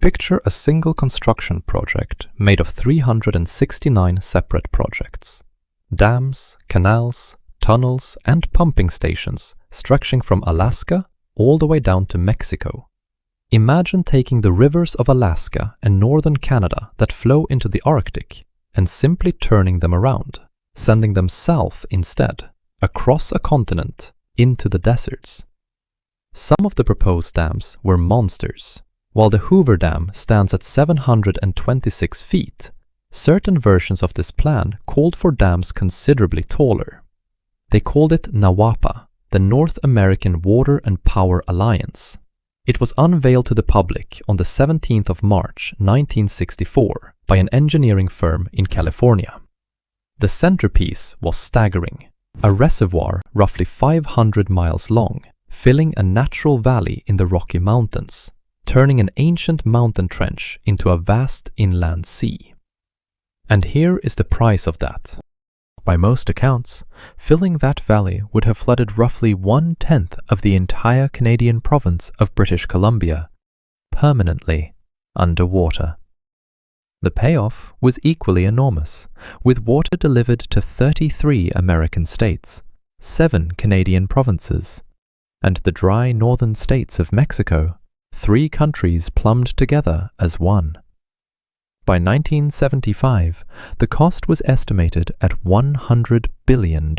Picture a single construction project made of 369 separate projects. Dams, canals, tunnels, and pumping stations stretching from Alaska all the way down to Mexico. Imagine taking the rivers of Alaska and northern Canada that flow into the Arctic and simply turning them around, sending them south instead, across a continent, into the deserts. Some of the proposed dams were monsters. While the Hoover Dam stands at 726 feet, certain versions of this plan called for dams considerably taller. They called it NAWAPA, the North American Water and Power Alliance. It was unveiled to the public on the 17th of March 1964 by an engineering firm in California. The centerpiece was staggering: a reservoir roughly 500 miles long, filling a natural valley in the Rocky Mountains, turning an ancient mountain trench into a vast inland sea. And here is the price of that. By most accounts, filling that valley would have flooded roughly 1/10 of the entire Canadian province of British Columbia, permanently underwater. The payoff was equally enormous, with water delivered to 33 American states, 7 Canadian provinces, and the dry northern states of Mexico, 3 countries plumbed together as one. By 1975, the cost was estimated at $100 billion.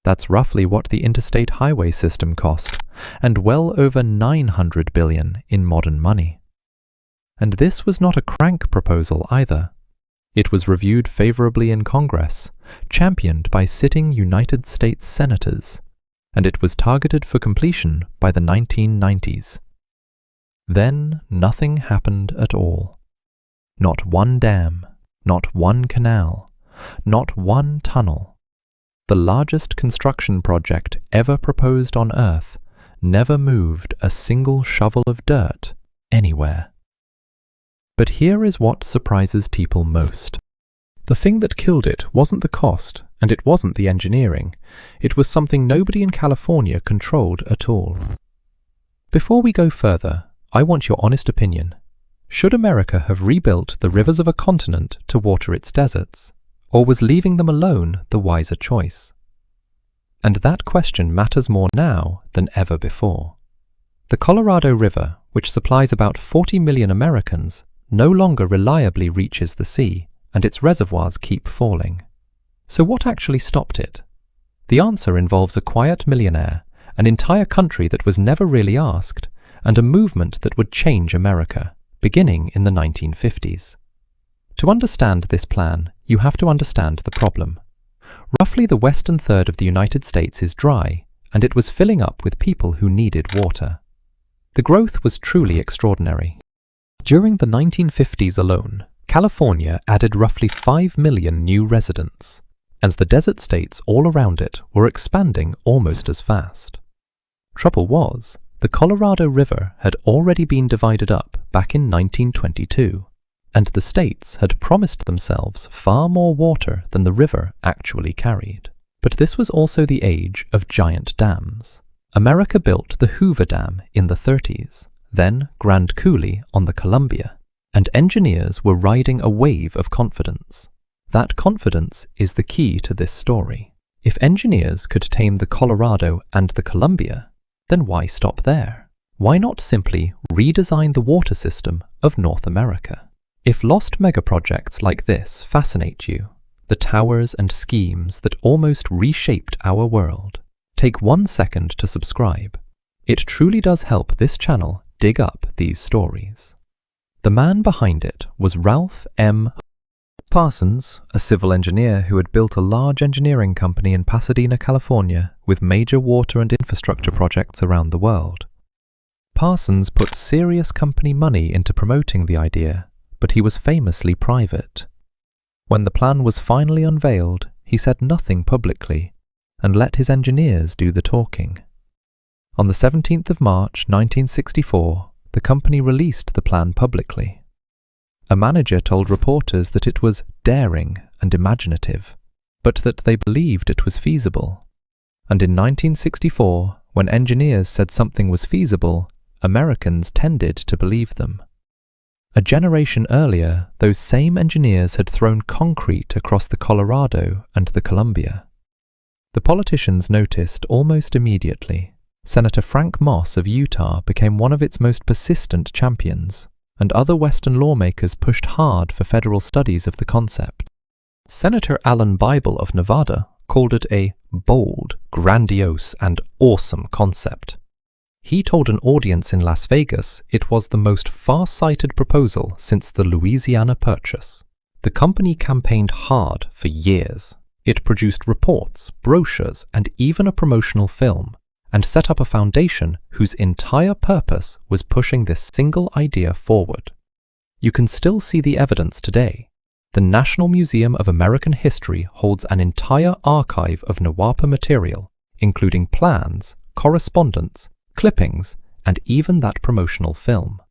That's roughly what the Interstate Highway System cost, and well over $900 billion in modern money. And this was not a crank proposal either. It was reviewed favorably in Congress, championed by sitting United States senators, and it was targeted for completion by the 1990s. Then nothing happened at all. Not one dam, not one canal, not one tunnel. The largest construction project ever proposed on Earth never moved a single shovel of dirt anywhere. But here is what surprises people most. The thing that killed it wasn't the cost, and it wasn't the engineering. It was something nobody in California controlled at all. Before we go further, I want your honest opinion. Should America have rebuilt the rivers of a continent to water its deserts, or was leaving them alone the wiser choice? And that question matters more now than ever before. The Colorado River, which supplies about 40 million Americans, no longer reliably reaches the sea, and its reservoirs keep falling. So what actually stopped it? The answer involves a quiet millionaire, an entire country that was never really asked, and a movement that would change America, beginning in the 1950s. To understand this plan, you have to understand the problem. Roughly the western third of the United States is dry, and it was filling up with people who needed water. The growth was truly extraordinary. During the 1950s alone, California added roughly 5 million new residents, and the desert states all around it were expanding almost as fast. Trouble was, the Colorado River had already been divided up back in 1922, and the states had promised themselves far more water than the river actually carried. But this was also the age of giant dams. America built the Hoover Dam in the 30s, then Grand Coulee on the Columbia, and engineers were riding a wave of confidence. That confidence is the key to this story. If engineers could tame the Colorado and the Columbia, then why stop there? Why not simply redesign the water system of North America? If lost megaprojects like this fascinate you, the towers and schemes that almost reshaped our world, take 1 second to subscribe. It truly does help this channel dig up these stories. The man behind it was Ralph M. Parsons, a civil engineer who had built a large engineering company in Pasadena, California, with major water and infrastructure projects around the world. Parsons put serious company money into promoting the idea, but he was famously private. When the plan was finally unveiled, he said nothing publicly and let his engineers do the talking. On the 17th of March 1964, the company released the plan publicly. A manager told reporters that it was daring and imaginative, but that they believed it was feasible. And in 1964, when engineers said something was feasible, Americans tended to believe them. A generation earlier, those same engineers had thrown concrete across the Colorado and the Columbia. The politicians noticed almost immediately. Senator Frank Moss of Utah became one of its most persistent champions, and other Western lawmakers pushed hard for federal studies of the concept. Senator Alan Bible of Nevada called it a bold, grandiose, and awesome concept. He told an audience in Las Vegas it was the most far-sighted proposal since the Louisiana Purchase. The company campaigned hard for years. It produced reports, brochures, and even a promotional film, and set up a foundation whose entire purpose was pushing this single idea forward. You can still see the evidence today. The National Museum of American History holds an entire archive of NAWAPA material, including plans, correspondence, clippings, and even that promotional film.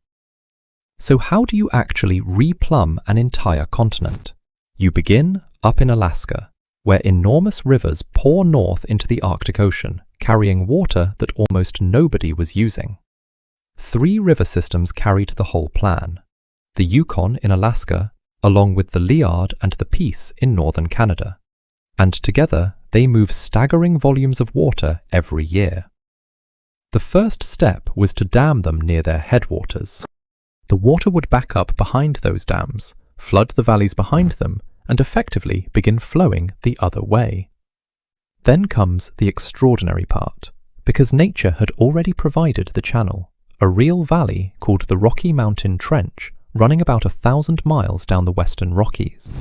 So how do you actually replumb an entire continent? You begin up in Alaska, where enormous rivers pour north into the Arctic Ocean, carrying water that almost nobody was using. 3 river systems carried the whole plan: the Yukon in Alaska, along with the Liard and the Peace in northern Canada. And together, they move staggering volumes of water every year. The first step was to dam them near their headwaters. The water would back up behind those dams, flood the valleys behind them, and effectively begin flowing the other way. Then comes the extraordinary part, because nature had already provided the channel, a real valley called the Rocky Mountain Trench, running about 1,000 miles down the western Rockies.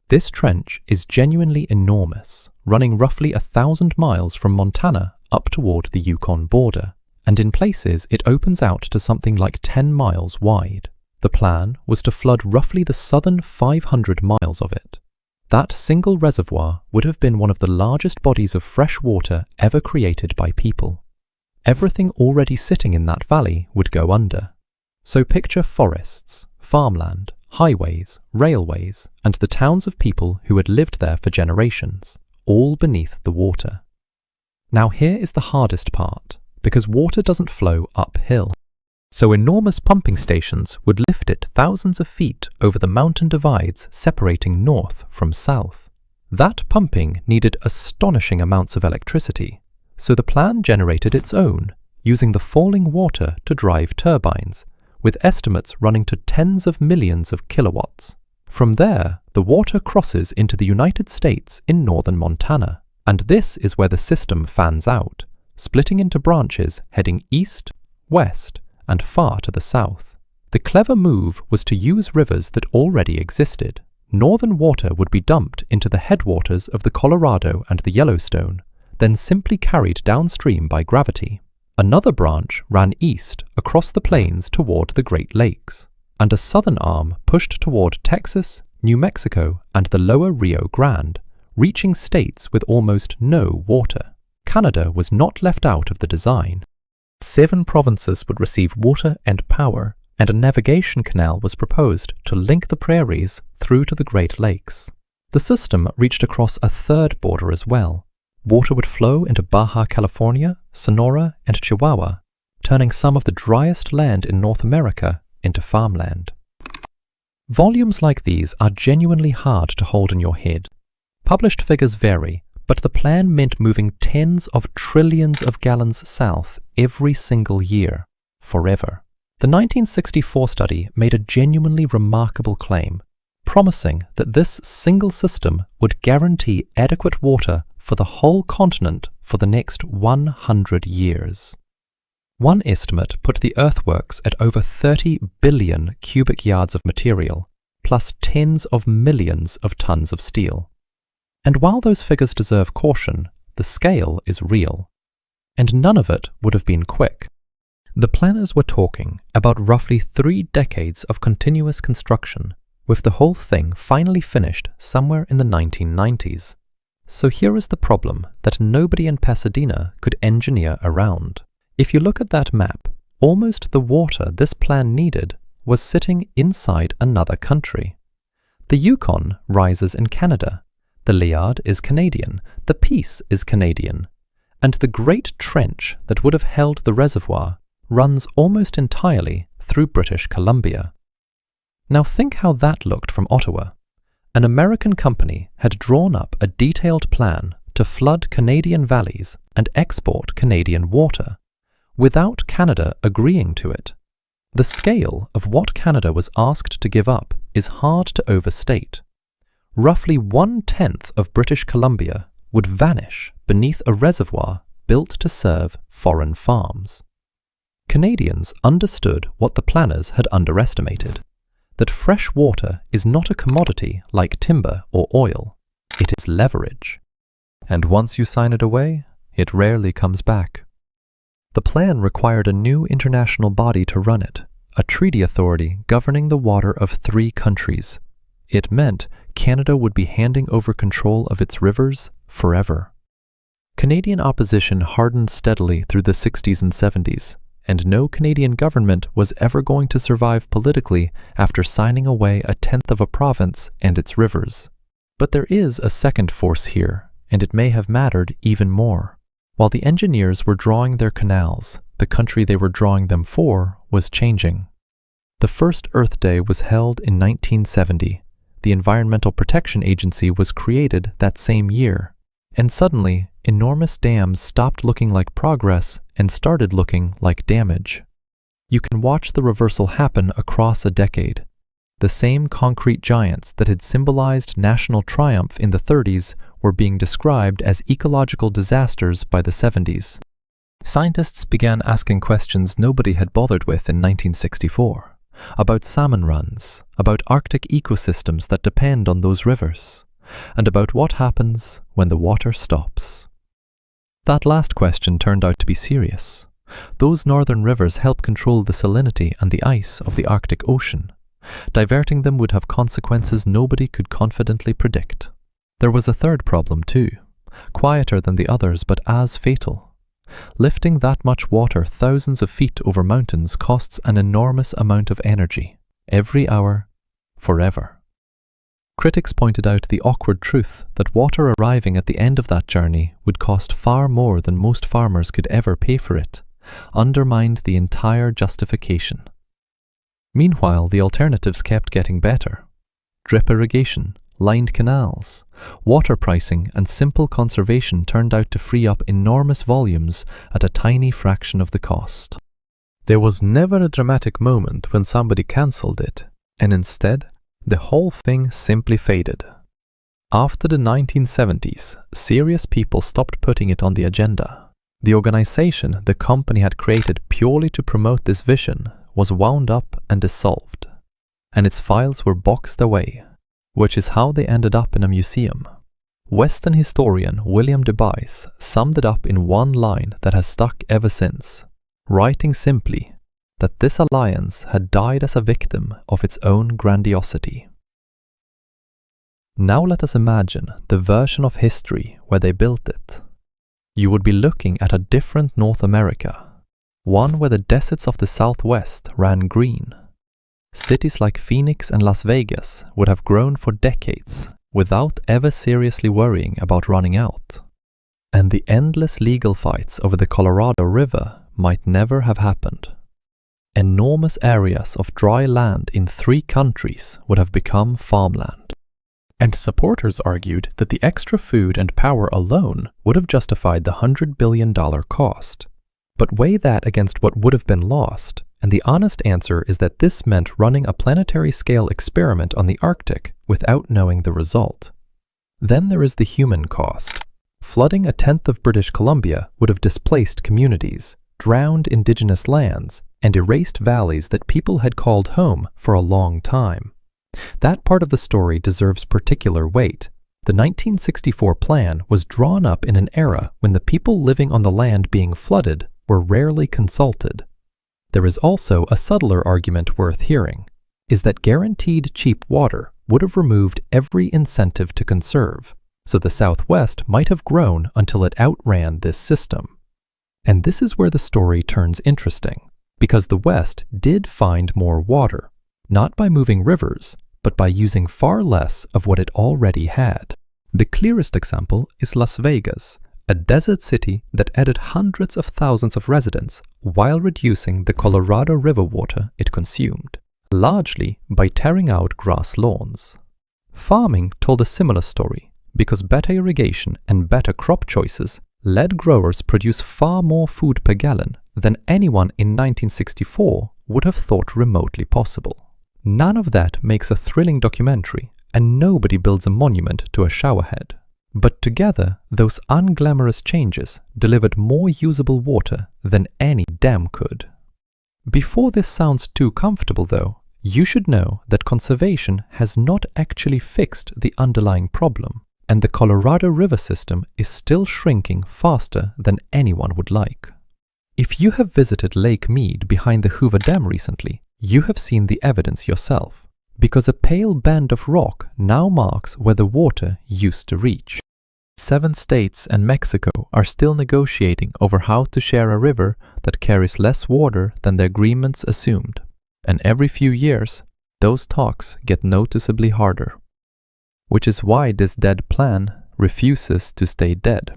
This trench is genuinely enormous, running roughly 1,000 miles from Montana up toward the Yukon border, and in places it opens out to something like 10 miles wide. The plan was to flood roughly the southern 500 miles of it. That single reservoir would have been one of the largest bodies of fresh water ever created by people. Everything already sitting in that valley would go under. So picture forests, farmland, highways, railways, and the towns of people who had lived there for generations, all beneath the water. Now here is the hardest part, because water doesn't flow uphill. So enormous pumping stations would lift it thousands of feet over the mountain divides separating north from south. That pumping needed astonishing amounts of electricity, so the plan generated its own, using the falling water to drive turbines, with estimates running to tens of millions of kilowatts. From there, the water crosses into the United States in northern Montana, and this is where the system fans out, splitting into branches heading east, west, and far to the south. The clever move was to use rivers that already existed. Northern water would be dumped into the headwaters of the Colorado and the Yellowstone, then simply carried downstream by gravity. Another branch ran east across the plains toward the Great Lakes, and a southern arm pushed toward Texas, New Mexico, and the lower Rio Grande, reaching states with almost no water. Canada was not left out of the design. 7 provinces would receive water and power, and a navigation canal was proposed to link the prairies through to the Great Lakes. The system reached across a third border as well. Water would flow into Baja California, Sonora, and Chihuahua, turning some of the driest land in North America into farmland. Volumes like these are genuinely hard to hold in your head. Published figures vary, but the plan meant moving tens of trillions of gallons south every single year, forever. The 1964 study made a genuinely remarkable claim, promising that this single system would guarantee adequate water for the whole continent for the next 100 years. One estimate put the earthworks at over 30 billion cubic yards of material, plus tens of millions of tons of steel. And while those figures deserve caution, the scale is real. And none of it would have been quick. The planners were talking about roughly 3 decades of continuous construction, with the whole thing finally finished somewhere in the 1990s. So here is the problem that nobody in Pasadena could engineer around. If you look at that map, almost the water this plan needed was sitting inside another country. The Yukon rises in Canada, the Liard is Canadian, the Peace is Canadian, and the Great Trench that would have held the reservoir runs almost entirely through British Columbia. Now think how that looked from Ottawa. An American company had drawn up a detailed plan to flood Canadian valleys and export Canadian water, without Canada agreeing to it. The scale of what Canada was asked to give up is hard to overstate. Roughly 1/10 of British Columbia would vanish beneath a reservoir built to serve foreign farms. Canadians understood what the planners had underestimated, that fresh water is not a commodity like timber or oil. It is leverage. And once you sign it away, it rarely comes back. The plan required a new international body to run it, a treaty authority governing the water of 3 countries. It meant Canada would be handing over control of its rivers forever. Canadian opposition hardened steadily through the 60s and 70s, and no Canadian government was ever going to survive politically after signing away 1/10 of a province and its rivers. But there is a second force here, and it may have mattered even more. While the engineers were drawing their canals, the country they were drawing them for was changing. The first Earth Day was held in 1970. The Environmental Protection Agency was created that same year, and suddenly, enormous dams stopped looking like progress and started looking like damage. You can watch the reversal happen across a decade. The same concrete giants that had symbolized national triumph in the 30s were being described as ecological disasters by the 70s. Scientists began asking questions nobody had bothered with in 1964. About salmon runs, about Arctic ecosystems that depend on those rivers, and about what happens when the water stops. That last question turned out to be serious. Those northern rivers help control the salinity and the ice of the Arctic Ocean. Diverting them would have consequences nobody could confidently predict. There was a third problem too, quieter than the others but as fatal. Lifting that much water thousands of feet over mountains costs an enormous amount of energy, every hour, forever. Critics pointed out the awkward truth that water arriving at the end of that journey would cost far more than most farmers could ever pay for it, undermined the entire justification. Meanwhile, the alternatives kept getting better. Drip irrigation, lined canals, water pricing and simple conservation turned out to free up enormous volumes at a tiny fraction of the cost. There was never a dramatic moment when somebody cancelled it, and instead, the whole thing simply faded. After the 1970s, serious people stopped putting it on the agenda. The organization the company had created purely to promote this vision was wound up and dissolved, and its files were boxed away, which is how they ended up in a museum. Western historian William DeBuys summed it up in one line that has stuck ever since, writing simply that this alliance had died as a victim of its own grandiosity. Now let us imagine the version of history where they built it. You would be looking at a different North America, one where the deserts of the Southwest ran green. Cities like Phoenix and Las Vegas would have grown for decades without ever seriously worrying about running out. And the endless legal fights over the Colorado River might never have happened. Enormous areas of dry land in 3 countries would have become farmland. And supporters argued that the extra food and power alone would have justified the $100 billion cost. But weigh that against what would have been lost, and the honest answer is that this meant running a planetary-scale experiment on the Arctic without knowing the result. Then there is the human cost. Flooding 1/10 of British Columbia would have displaced communities, drowned indigenous lands, and erased valleys that people had called home for a long time. That part of the story deserves particular weight. The 1964 plan was drawn up in an era when the people living on the land being flooded were rarely consulted. There is also a subtler argument worth hearing, is that guaranteed cheap water would have removed every incentive to conserve, so the Southwest might have grown until it outran this system. And this is where the story turns interesting, because the West did find more water, not by moving rivers, but by using far less of what it already had. The clearest example is Las Vegas, a desert city that added hundreds of thousands of residents while reducing the Colorado River water it consumed. largely by tearing out grass lawns. Farming told a similar story because better irrigation and better crop choices led growers produce far more food per gallon than anyone in 1964 would have thought remotely possible. None of that makes a thrilling documentary, and nobody builds a monument to a showerhead. But together, those unglamorous changes delivered more usable water than any dam could. Before this sounds too comfortable though, you should know that conservation has not actually fixed the underlying problem, and the Colorado River system is still shrinking faster than anyone would like. If you have visited Lake Mead behind the Hoover Dam recently, you have seen the evidence yourself, because a pale band of rock now marks where the water used to reach. 7 states and Mexico are still negotiating over how to share a river that carries less water than the agreements assumed, and every few years, those talks get noticeably harder. Which is why this dead plan refuses to stay dead.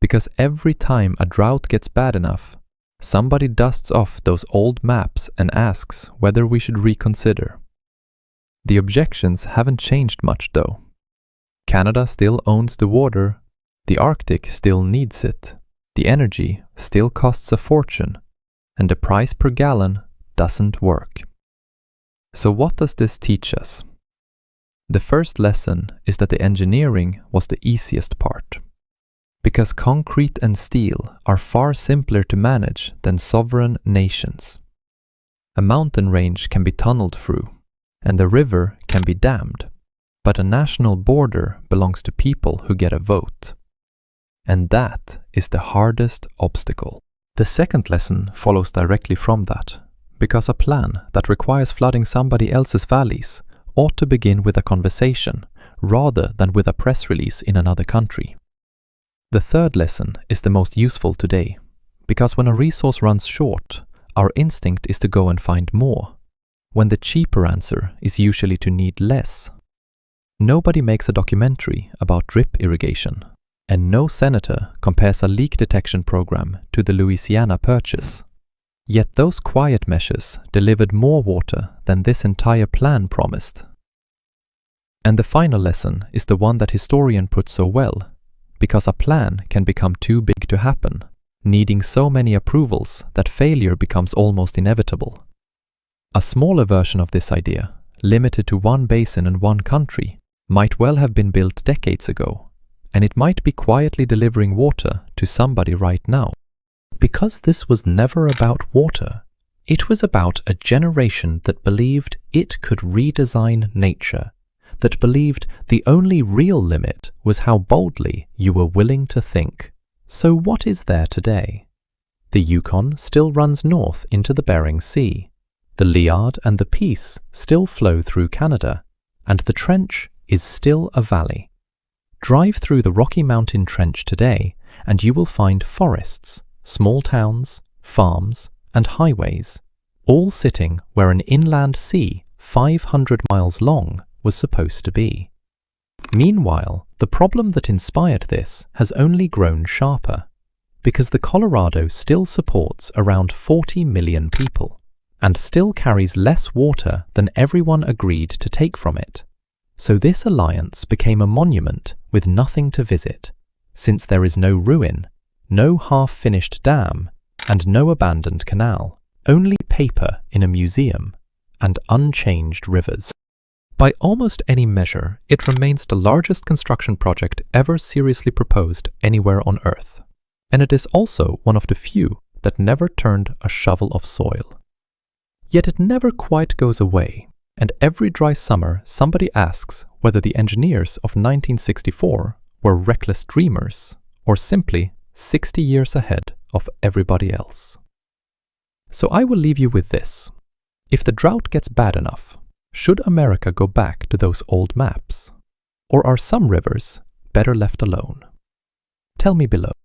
Because every time a drought gets bad enough, somebody dusts off those old maps and asks whether we should reconsider. The objections haven't changed much though. Canada still owns the water, the Arctic still needs it, the energy still costs a fortune, and the price per gallon doesn't work. So what does this teach us? The first lesson is that the engineering was the easiest part. Because concrete and steel are far simpler to manage than sovereign nations. A mountain range can be tunneled through, and the river can be dammed, but a national border belongs to people who get a vote. And that is the hardest obstacle. The second lesson follows directly from that, because a plan that requires flooding somebody else's valleys ought to begin with a conversation rather than with a press release in another country. The third lesson is the most useful today, because when a resource runs short, our instinct is to go and find more, when the cheaper answer is usually to need less. Nobody makes a documentary about drip irrigation, and no senator compares a leak detection program to the Louisiana Purchase. Yet those quiet measures delivered more water than this entire plan promised. And the final lesson is the one that historian put so well, because a plan can become too big to happen, needing so many approvals that failure becomes almost inevitable. A smaller version of this idea, limited to one basin and one country, might well have been built decades ago, and it might be quietly delivering water to somebody right now. Because this was never about water, it was about a generation that believed it could redesign nature, that believed the only real limit was how boldly you were willing to think. So what is there today? The Yukon still runs north into the Bering Sea. The Liard and the Peace still flow through Canada, and the Trench is still a valley. Drive through the Rocky Mountain Trench today, and you will find forests, small towns, farms, and highways, all sitting where an inland sea 500 miles long was supposed to be. Meanwhile, the problem that inspired this has only grown sharper, because the Colorado still supports around 40 million people, and still carries less water than everyone agreed to take from it. So this alliance became a monument with nothing to visit, since there is no ruin, no half-finished dam, and no abandoned canal, only paper in a museum, and unchanged rivers. By almost any measure, it remains the largest construction project ever seriously proposed anywhere on Earth, and it is also one of the few that never turned a shovel of soil. Yet it never quite goes away, and every dry summer somebody asks whether the engineers of 1964 were reckless dreamers or simply 60 years ahead of everybody else. So I will leave you with this. If the drought gets bad enough, should America go back to those old maps? Or are some rivers better left alone? Tell me below.